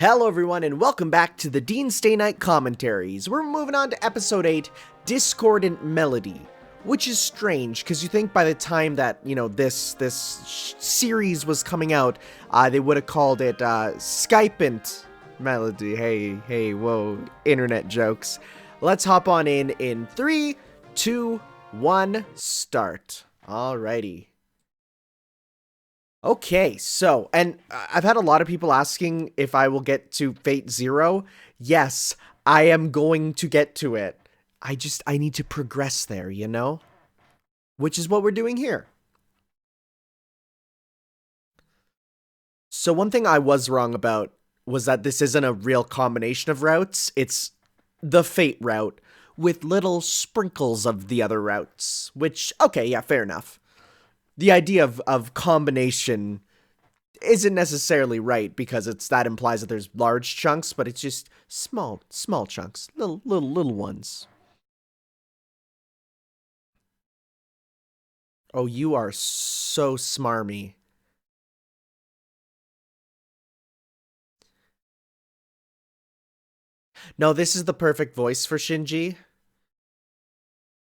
Hello everyone and welcome back to the Stay Night commentaries. We're moving on to episode 8, Discordant Melody, which is strange because you think by the time that, this series was coming out, they would have called it Skypant Melody. Hey, whoa, internet jokes. Let's hop on in 3, 2, 1, start. Alrighty. Okay, so, and I've had a lot of people asking if I will get to Fate Zero. Yes, I am going to get to it. I need to progress there, you know? Which is what we're doing here. So one thing I was wrong about was that this isn't a real combination of routes. It's the Fate route with little sprinkles of the other routes, which, okay, yeah, fair enough. The idea of combination isn't necessarily right because that implies that there's large chunks, but it's just small chunks, little ones. Oh, you are so smarmy. No, this is the perfect voice for Shinji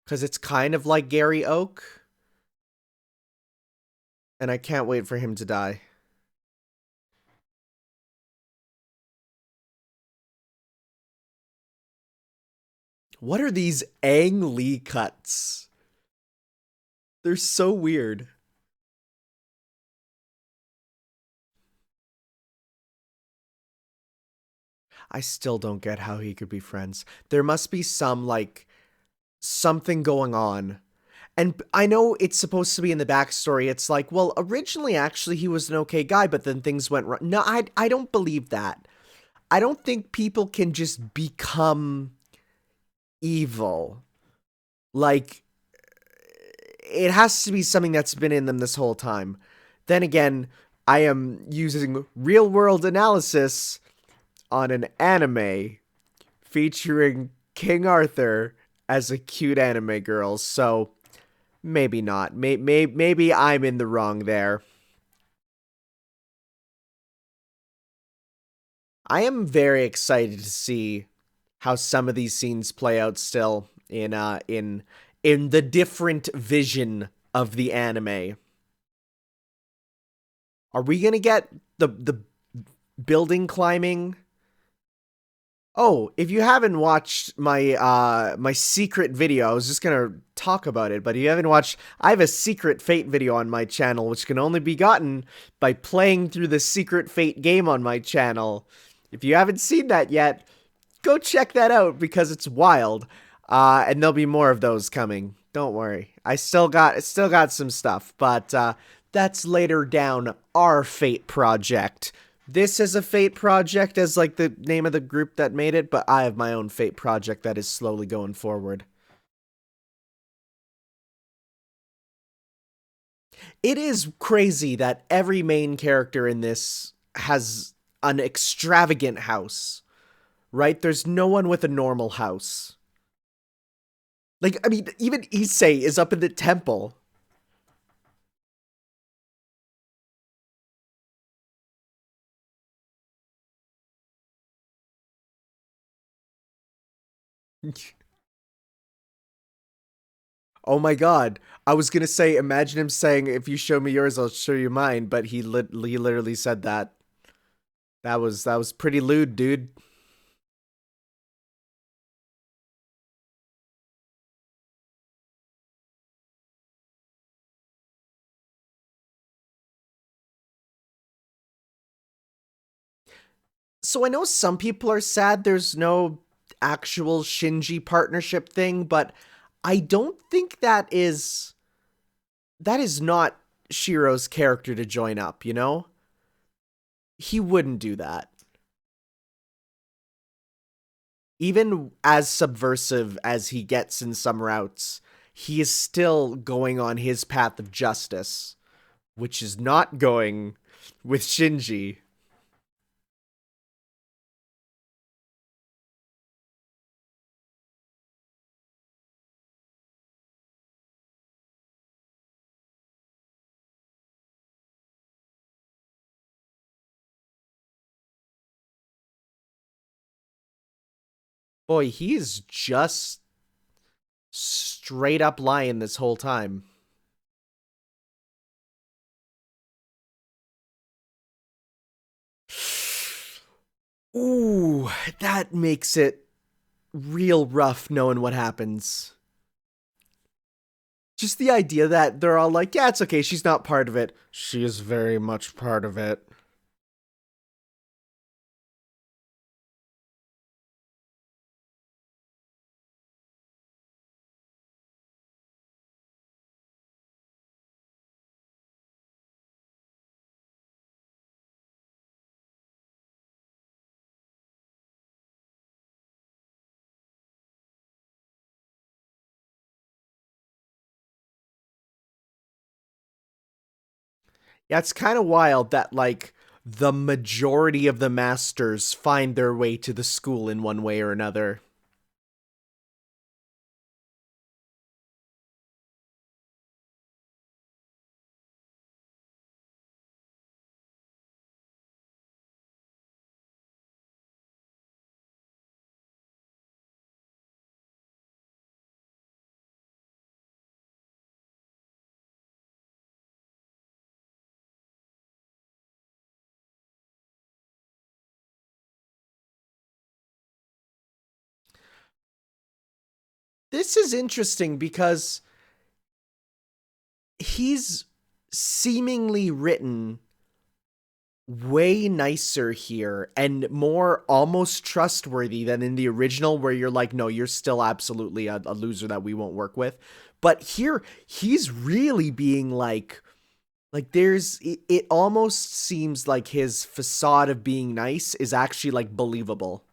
because it's kind of like Gary Oak, and I can't wait for him to die. What are these Ang Lee cuts? They're so weird. I still don't get how he could be friends. There must be something going on. And I know it's supposed to be in the backstory. It's like, well, originally, actually, he was an okay guy, but then things went wrong. No, I don't believe that. I don't think people can just become evil. Like, it has to be something that's been in them this whole time. Then again, I am using real world analysis on an anime featuring King Arthur as a cute anime girl, so maybe not. Maybe I'm in the wrong there. I am very excited to see how some of these scenes play out still in the different vision of the anime. Are we gonna get the building climbing? Oh, if you haven't watched my secret video, I was just gonna talk about it, but if you haven't watched, I have a secret Fate video on my channel, which can only be gotten by playing through the secret Fate game on my channel. If you haven't seen that yet, go check that out because it's wild. And there'll be more of those coming. Don't worry. I still got some stuff, but that's later down our Fate project. This is a Fate project as like the name of the group that made it, but I have my own Fate project that is slowly going forward. It is crazy that every main character in this has an extravagant house, right? There's no one with a normal house. Like, I mean, even Issei is up in the temple. Oh my god. I was gonna say, imagine him saying, if you show me yours, I'll show you mine, but he literally said that. That was pretty lewd, dude. So I know some people are sad there's no actual Shinji partnership thing, but I don't think that is not Shiro's character to join up, you know? He wouldn't do that. Even as subversive as he gets in some routes, he is still going on his path of justice, which is not going with Shinji. Boy, he is just straight up lying this whole time. Ooh, that makes it real rough knowing what happens. Just the idea that they're all like, yeah, it's okay, she's not part of it. She is very much part of it. Yeah, it's kind of wild that, like, the majority of the masters find their way to the school in one way or another. This is interesting because he's seemingly written way nicer here and more almost trustworthy than in the original, where you're like, no, you're still absolutely a loser that we won't work with. But here, he's really being like there's it almost seems like his facade of being nice is actually like believable.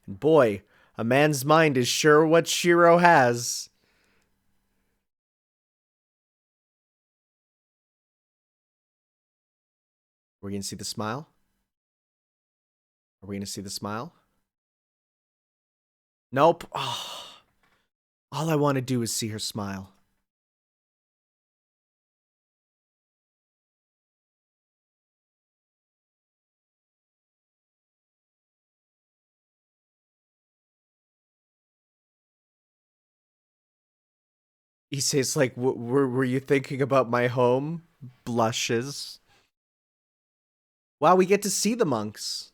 And boy, a man's mind is sure what Shiro has. We're gonna see the smile. Are we gonna see the smile? Nope. Oh, all I want to do is see her smile. He says, like, were you thinking about my home? Blushes. Wow, we get to see the monks.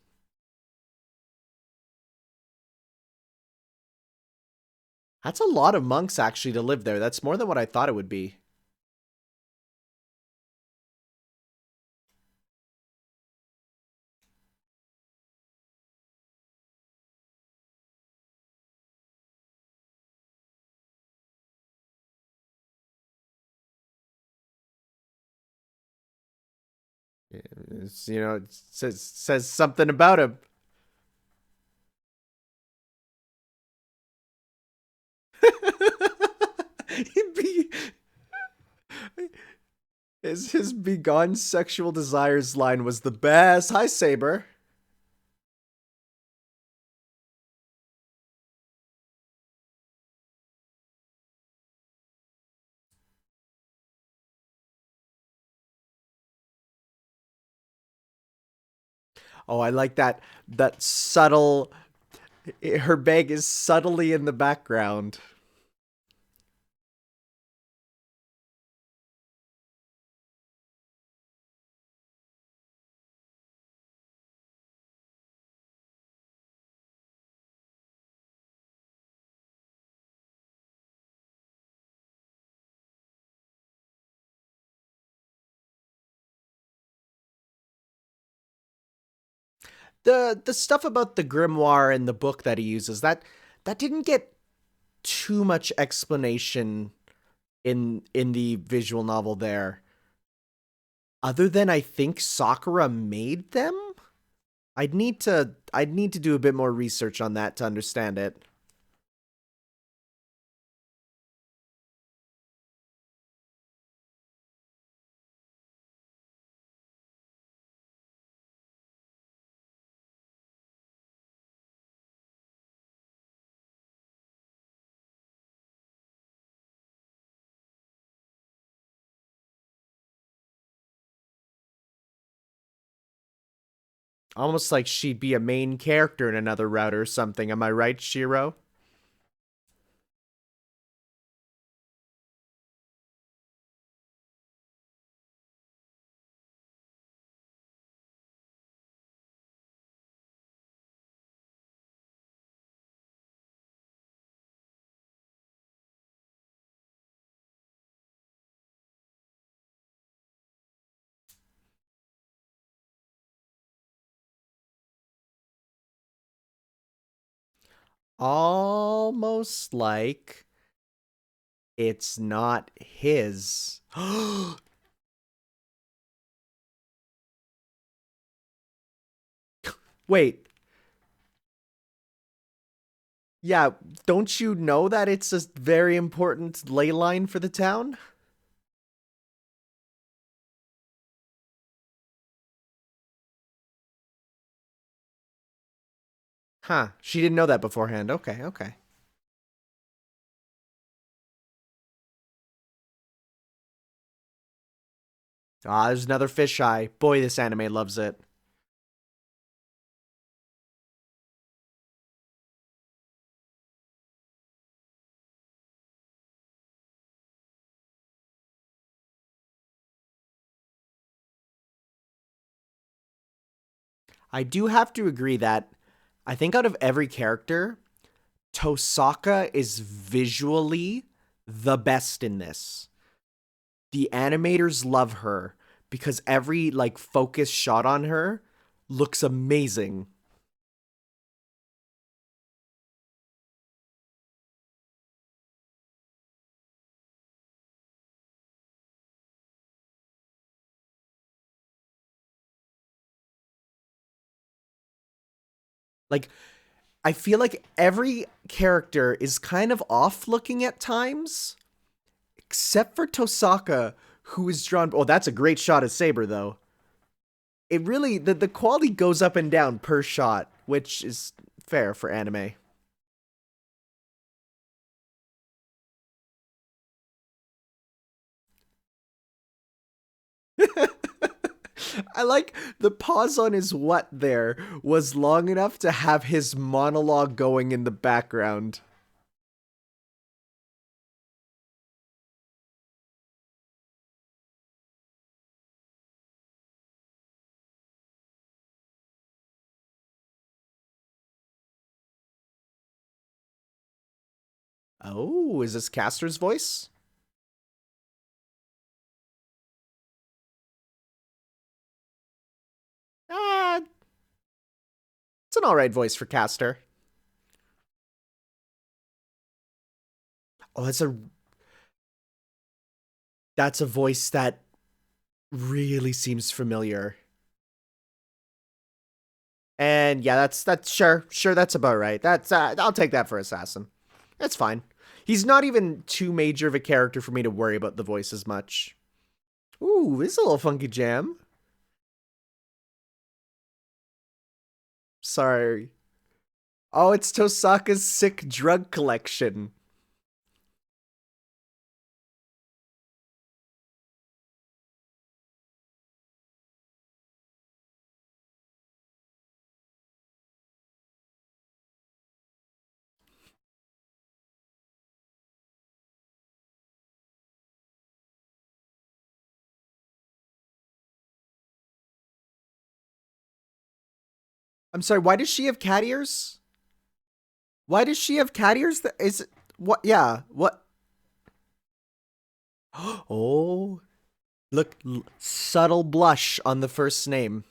That's a lot of monks actually to live there. That's more than what I thought it would be. It says something about him. Be, his begone sexual desires line was the best. Hi, Saber. Oh, I like that subtle. Her bag is subtly in the background. The stuff about the grimoire and the book that he uses, that didn't get too much explanation in the visual novel there. Other than I think Sakura made them? I'd need to do a bit more research on that to understand it. Almost like she'd be a main character in another route or something. Am I right, Shiro? Almost like it's not his. Wait, yeah, don't you know that it's a very important ley line for the town? Huh, she didn't know that beforehand. Okay, okay. Ah, there's another fisheye. Boy, this anime loves it. I do have to agree that I think out of every character, Tosaka is visually the best in this. The animators love her because every like focus shot on her looks amazing. Like I feel like every character is kind of off looking at times, except for Tosaka, who is drawn. Oh, that's a great shot of Saber, though. It really the quality goes up and down per shot, which is fair for anime. I like the pause on his what there was long enough to have his monologue going in the background. Oh, is this Caster's voice? Ah, it's an alright voice for Caster. Oh, that's a voice that really seems familiar. And yeah, that's sure that's about right. That's I'll take that for Assassin. That's fine. He's not even too major of a character for me to worry about the voice as much. Ooh, this is a little funky jam. Sorry. Oh, it's Tosaka's sick drug collection. I'm sorry, why does she have cat ears? Why does she have cat ears? Is it what? Yeah, what? Oh, look, subtle blush on the first name.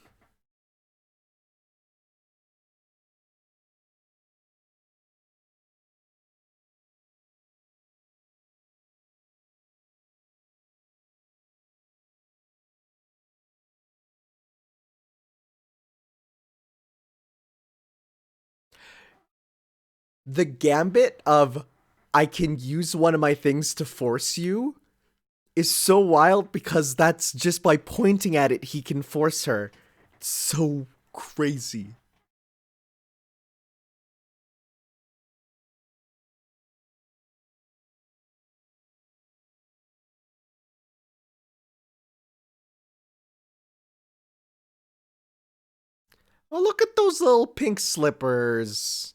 The gambit of I can use one of my things to force you is so wild because that's just by pointing at it he can force her. It's so crazy. Oh, look at those little pink slippers.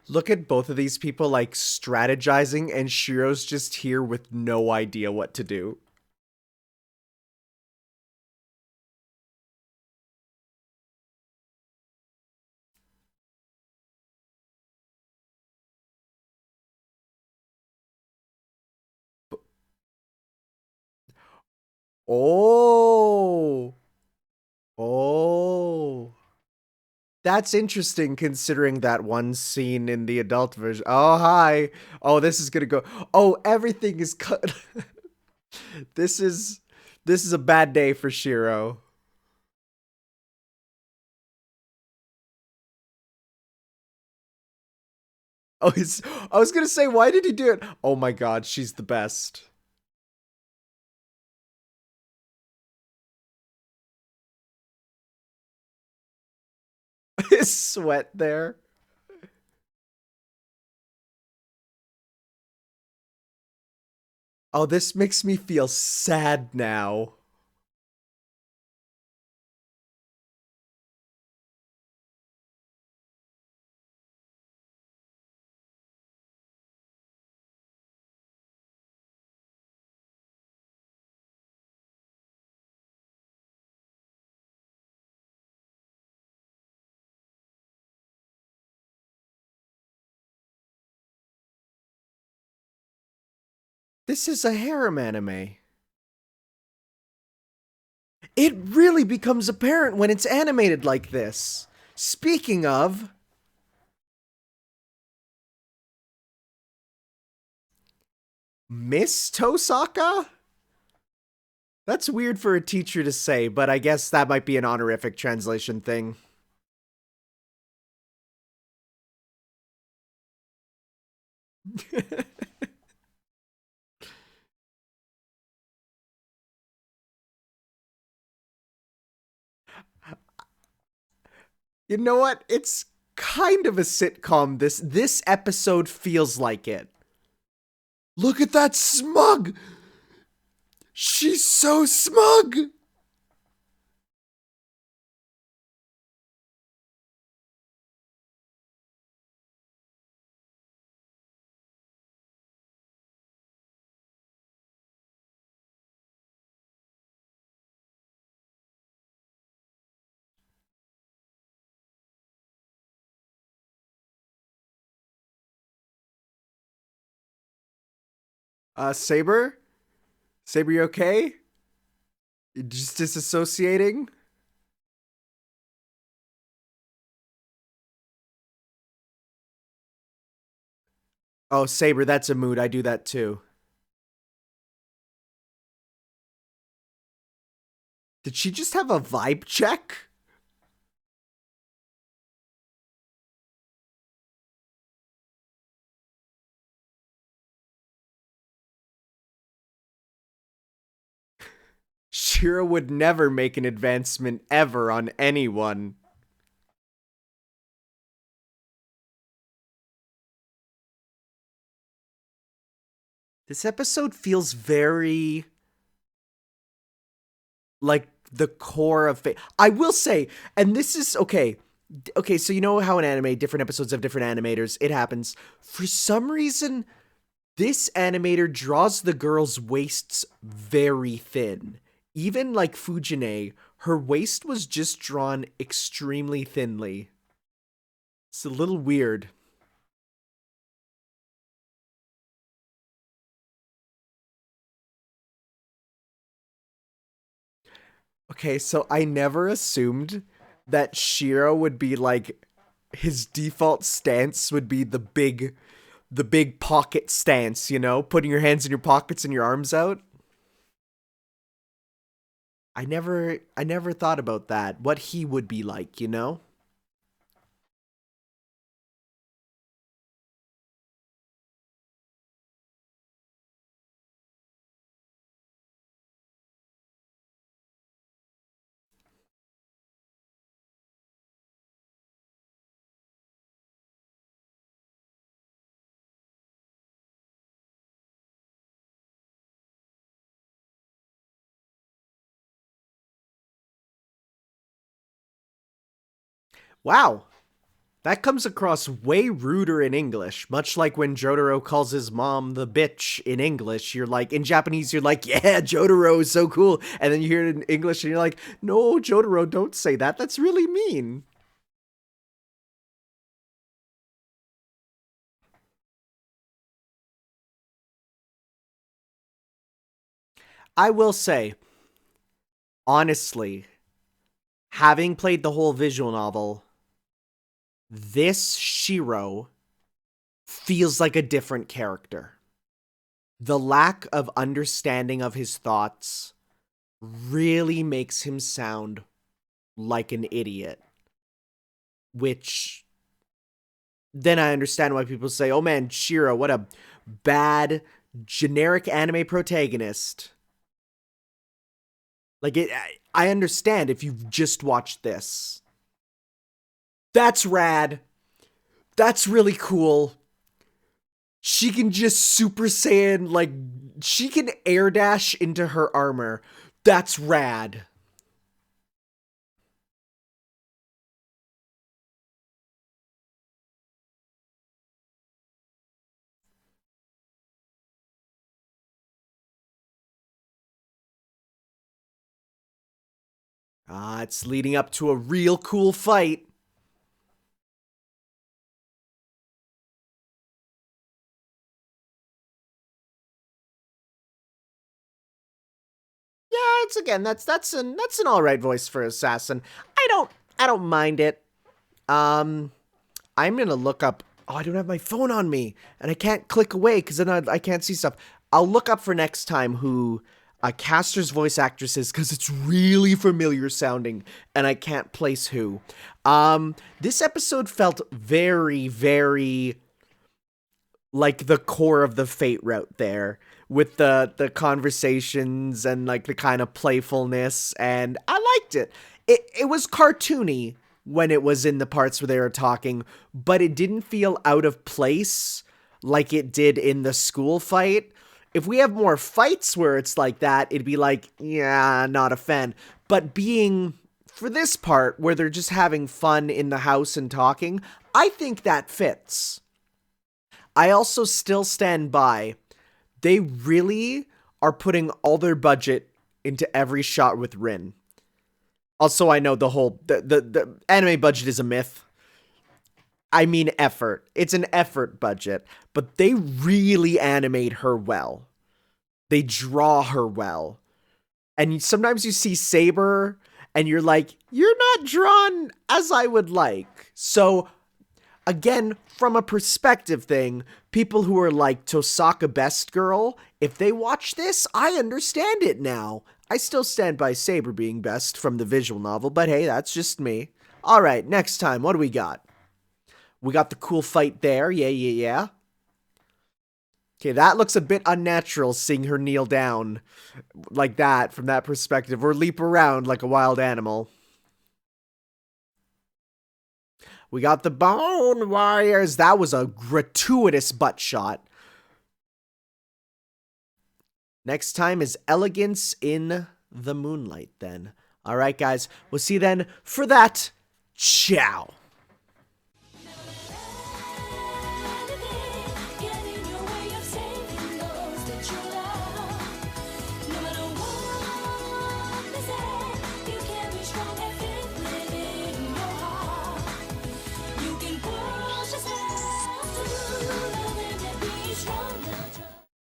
Look at both of these people like strategizing, and Shiro's just here with no idea what to do. Oh. Oh. That's interesting considering that one scene in the adult version. Oh, hi. Oh, this is gonna go. Oh, everything is cut. this is this is a bad day for Shiro. Oh, he's I was gonna say, why did he do it? Oh my god, she's the best. His sweat there. Oh, this makes me feel sad now. This is a harem anime. It really becomes apparent when it's animated like this. Speaking of, Miss Tosaka? That's weird for a teacher to say, but I guess that might be an honorific translation thing. You know what? It's kind of a sitcom. This episode feels like it. Look at that smug. She's so smug. Saber? Saber, you okay? You just disassociating? Oh, Saber, that's a mood. I do that too. Did she just have a vibe check? Shira would never make an advancement ever on anyone. This episode feels very like the core of fate. I will say, and this is okay. Okay, so you know how in anime, different episodes have different animators. It happens. For some reason, this animator draws the girl's waists very thin. Even like Fujine, her waist was just drawn extremely thinly. It's a little weird. Okay, so I never assumed that Shiro would be like his default stance would be the big the big pocket stance, you know, putting your hands in your pockets and your arms out. I never thought about that. What he would be like, you know? Wow. That comes across way ruder in English, much like when Jotaro calls his mom the bitch in English. You're like, in Japanese, you're like, yeah, Jotaro is so cool. And then you hear it in English and you're like, no, Jotaro, don't say that. That's really mean. I will say, honestly, having played the whole visual novel, this Shiro feels like a different character. The lack of understanding of his thoughts really makes him sound like an idiot, which then I understand why people say, oh man, Shiro, what a bad, generic anime protagonist. Like, I understand if you've just watched this. That's rad. That's really cool. She can just Super Saiyan, like, she can air dash into her armor. That's rad. Ah, it's leading up to a real cool fight. Yeah, it's again, that's an all right voice for assassin. I don't mind it. Um, I'm gonna look up. Oh, I don't have my phone on me, and I can't click away because then I can't see stuff. I'll look up for next time who Caster's voice actress is because it's really familiar sounding, and I can't place who. This episode felt very, very like the core of the Fate route there, with the conversations and like the kind of playfulness, and I liked it. It was cartoony when it was in the parts where they were talking, but it didn't feel out of place like it did in the school fight. If we have more fights where it's like that, it'd be like, yeah, not a fan. But being for this part where they're just having fun in the house and talking, I think that fits. I also still stand by. They really are putting all their budget into every shot with Rin. Also, I know the anime budget is a myth. I mean effort. It's an effort budget, but they really animate her well. They draw her well. And sometimes you see Saber and you're like, you're not drawn as I would like. So again, from a perspective thing, people who are like Tosaka Best Girl, if they watch this, I understand it now. I still stand by Saber being best from the visual novel, but hey, that's just me. All right, next time, what do we got? We got the cool fight there. Yeah, yeah, yeah. Okay, that looks a bit unnatural, seeing her kneel down like that from that perspective, or leap around like a wild animal. We got the bone wires. That was a gratuitous butt shot. Next time is Elegance in the Moonlight, then. All right, guys. We'll see you then for that. Ciao.